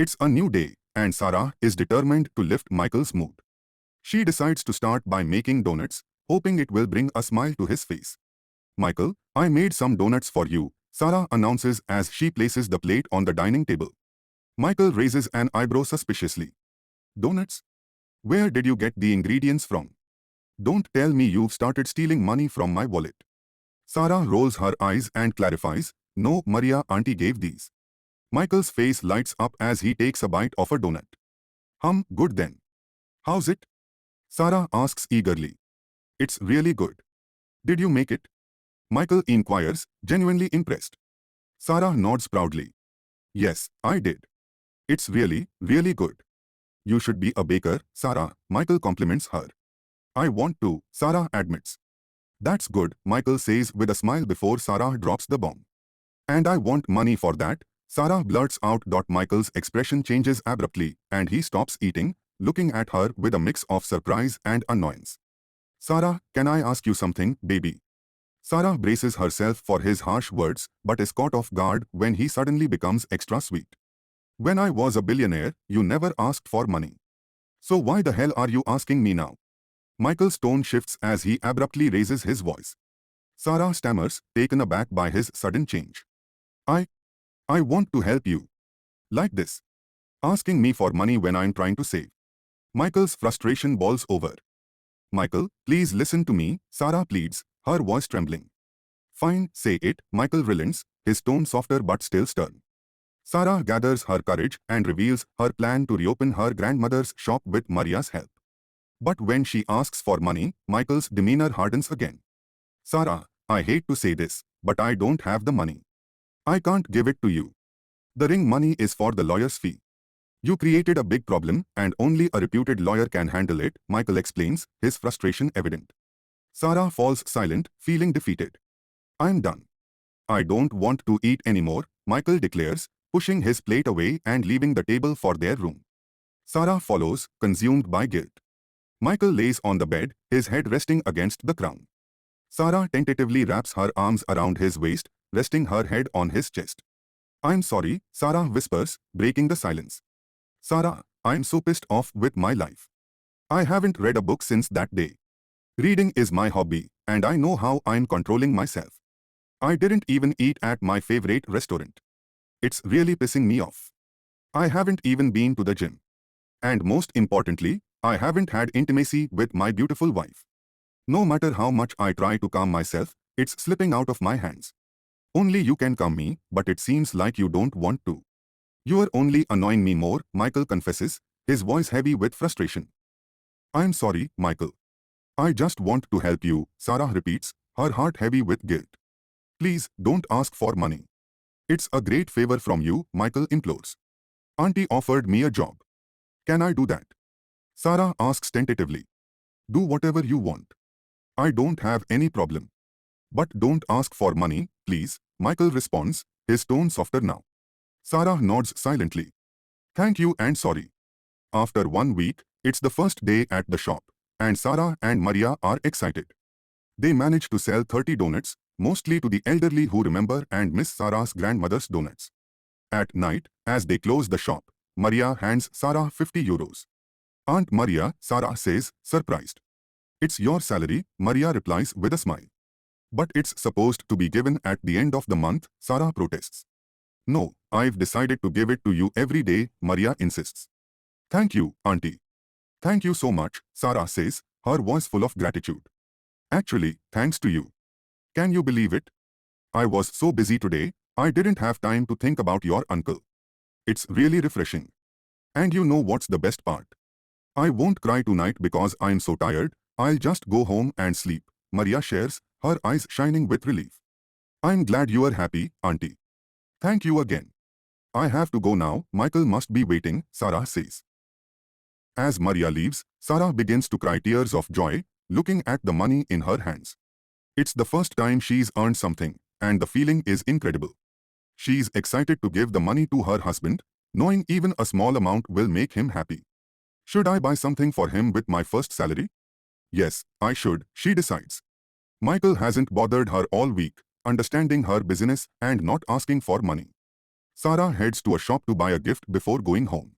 It's a new day, and Sarah is determined to lift Michael's mood. She decides to start by making donuts, hoping it will bring a smile to his face. Michael, I made some donuts for you, Sarah announces as she places the plate on the dining table. Michael raises an eyebrow suspiciously. Donuts? Where did you get the ingredients from? Don't tell me you've started stealing money from my wallet. Sarah rolls her eyes and clarifies, no, Maria auntie gave these. Michael's face lights up as he takes a bite of a donut. Good then. How's it? Sarah asks eagerly. It's really good. Did you make it? Michael inquires, genuinely impressed. Sarah nods proudly. Yes, I did. It's really, really good. You should be a baker, Sarah, Michael compliments her. I want to, Sarah admits. That's good, Michael says with a smile before Sarah drops the bomb. And I want money for that, Sarah blurts out. Michael's expression changes abruptly, and he stops eating, looking at her with a mix of surprise and annoyance. Sarah, can I ask you something, baby? Sarah braces herself for his harsh words, but is caught off guard when he suddenly becomes extra sweet. When I was a billionaire, you never asked for money. So why the hell are you asking me now? Michael's tone shifts as he abruptly raises his voice. Sarah stammers, taken aback by his sudden change. I want to help you. Like this. Asking me for money when I'm trying to save. Michael's frustration boils over. Michael, please listen to me, Sarah pleads, her voice trembling. Fine, say it, Michael relents, his tone softer but still stern. Sarah gathers her courage and reveals her plan to reopen her grandmother's shop with Maria's help. But when she asks for money, Michael's demeanor hardens again. Sarah, I hate to say this, but I don't have the money. I can't give it to you. The ring money is for the lawyer's fee. You created a big problem and only a reputed lawyer can handle it, Michael explains, his frustration evident. Sarah falls silent, feeling defeated. I'm done. I don't want to eat anymore, Michael declares, pushing his plate away and leaving the table for their room. Sarah follows, consumed by guilt. Michael lays on the bed, his head resting against the crown. Sarah tentatively wraps her arms around his waist, resting her head on his chest. I'm sorry, Sarah whispers, breaking the silence. Sarah, I'm so pissed off with my life. I haven't read a book since that day. Reading is my hobby, and I know how I'm controlling myself. I didn't even eat at my favorite restaurant. It's really pissing me off. I haven't even been to the gym. And most importantly, I haven't had intimacy with my beautiful wife. No matter how much I try to calm myself, it's slipping out of my hands. Only you can calm me, but it seems like you don't want to. You are only annoying me more, Michael confesses, his voice heavy with frustration. I'm sorry, Michael. I just want to help you, Sarah repeats, her heart heavy with guilt. Please, don't ask for money. It's a great favor from you, Michael implores. Auntie offered me a job. Can I do that? Sarah asks tentatively. Do whatever you want. I don't have any problem. But don't ask for money, please, Michael responds, his tone softer now. Sarah nods silently. Thank you and sorry. After 1 week, it's the first day at the shop, and Sarah and Maria are excited. They manage to sell 30 donuts, mostly to the elderly who remember and miss Sarah's grandmother's donuts. At night, as they close the shop, Maria hands Sarah 50 euros. Aunt Maria, Sarah says, surprised. It's your salary, Maria replies with a smile. But it's supposed to be given at the end of the month, Sarah protests. No, I've decided to give it to you every day, Maria insists. Thank you, Auntie. Thank you so much, Sarah says, her voice full of gratitude. Actually, thanks to you. Can you believe it? I was so busy today, I didn't have time to think about your uncle. It's really refreshing. And you know what's the best part? I won't cry tonight because I'm so tired, I'll just go home and sleep, Maria shares, her eyes shining with relief. I'm glad you are happy, Auntie. Thank you again. I have to go now, Michael must be waiting, Sarah says. As Maria leaves, Sarah begins to cry tears of joy, looking at the money in her hands. It's the first time she's earned something, and the feeling is incredible. She's excited to give the money to her husband, knowing even a small amount will make him happy. Should I buy something for him with my first salary? Yes, I should, she decides. Michael hasn't bothered her all week, understanding her business and not asking for money. Sarah heads to a shop to buy a gift before going home.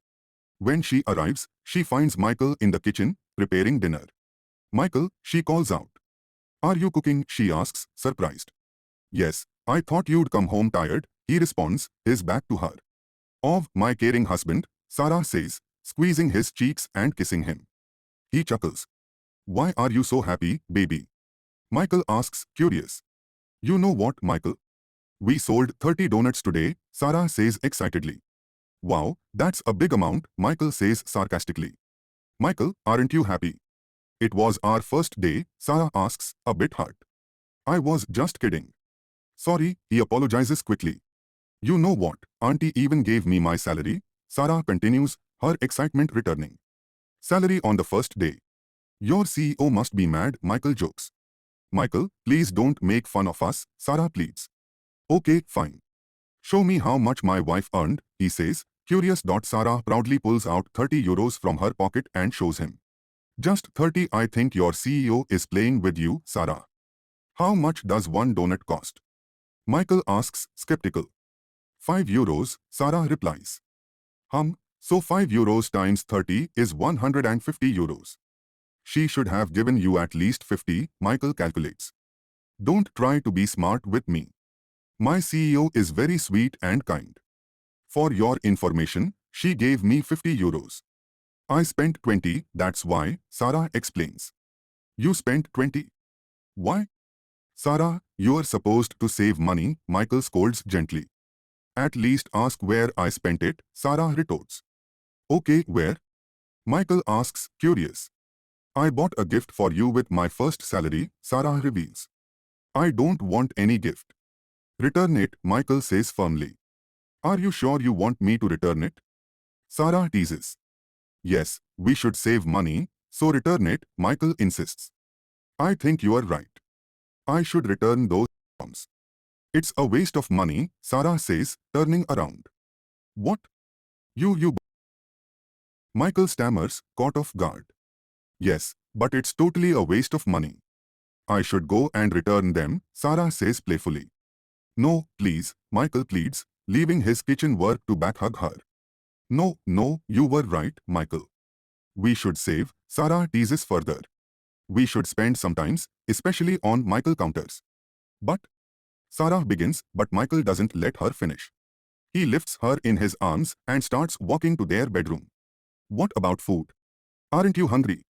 When she arrives, she finds Michael in the kitchen, preparing dinner. Michael, she calls out. Are you cooking? She asks, surprised. Yes, I thought you'd come home tired, he responds, his back to her. Of my caring husband, Sarah says, squeezing his cheeks and kissing him. He chuckles. Why are you so happy, baby? Michael asks, curious. You know what, Michael? We sold 30 donuts today, Sarah says excitedly. Wow, that's a big amount, Michael says sarcastically. Michael, aren't you happy? It was our first day, Sarah asks, a bit hurt. I was just kidding. Sorry, he apologizes quickly. You know what, Auntie even gave me my salary, Sarah continues, her excitement returning. Salary on the first day. Your CEO must be mad, Michael jokes. Michael, please don't make fun of us, Sarah pleads. Okay, fine. Show me how much my wife earned, he says, curious. Sarah proudly pulls out 30 euros from her pocket and shows him. Just 30. I think your CEO is playing with you, Sarah. How much does one donut cost? Michael asks, skeptical. 5 euros, Sarah replies. So 5 euros times 30 is 150 euros. She should have given you at least 50, Michael calculates. Don't try to be smart with me. My CEO is very sweet and kind. For your information, she gave me 50 euros. I spent 20, that's why, Sarah explains. You spent 20? Why? Sarah, you're supposed to save money, Michael scolds gently. At least ask where I spent it, Sarah retorts. Okay, where? Michael asks, curious. I bought a gift for you with my first salary, Sarah reveals. I don't want any gift. Return it, Michael says firmly. Are you sure you want me to return it? Sarah teases. Yes, we should save money, so return it, Michael insists. I think you are right. I should return those items. It's a waste of money, Sarah says, turning around. What? You. Michael stammers, caught off guard. Yes, but it's totally a waste of money. I should go and return them, Sarah says playfully. No, please, Michael pleads, leaving his kitchen work to back hug her. No, you were right, Michael. We should save, Sarah teases further. We should spend sometimes, especially on Michael counters. But? Sarah begins, but Michael doesn't let her finish. He lifts her in his arms and starts walking to their bedroom. What about food? Aren't you hungry?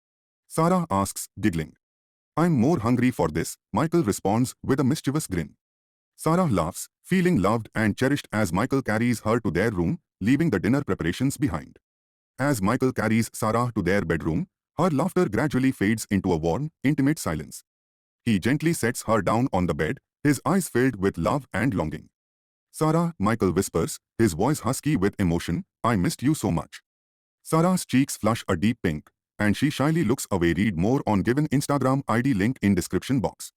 Sarah asks, giggling. I'm more hungry for this, Michael responds with a mischievous grin. Sarah laughs, feeling loved and cherished as Michael carries her to their room, leaving the dinner preparations behind. As Michael carries Sarah to their bedroom, her laughter gradually fades into a warm, intimate silence. He gently sets her down on the bed, his eyes filled with love and longing. Sarah, Michael whispers, his voice husky with emotion, I missed you so much. Sarah's cheeks flush a deep pink, and she shyly looks away. Read more on given Instagram ID link in description box.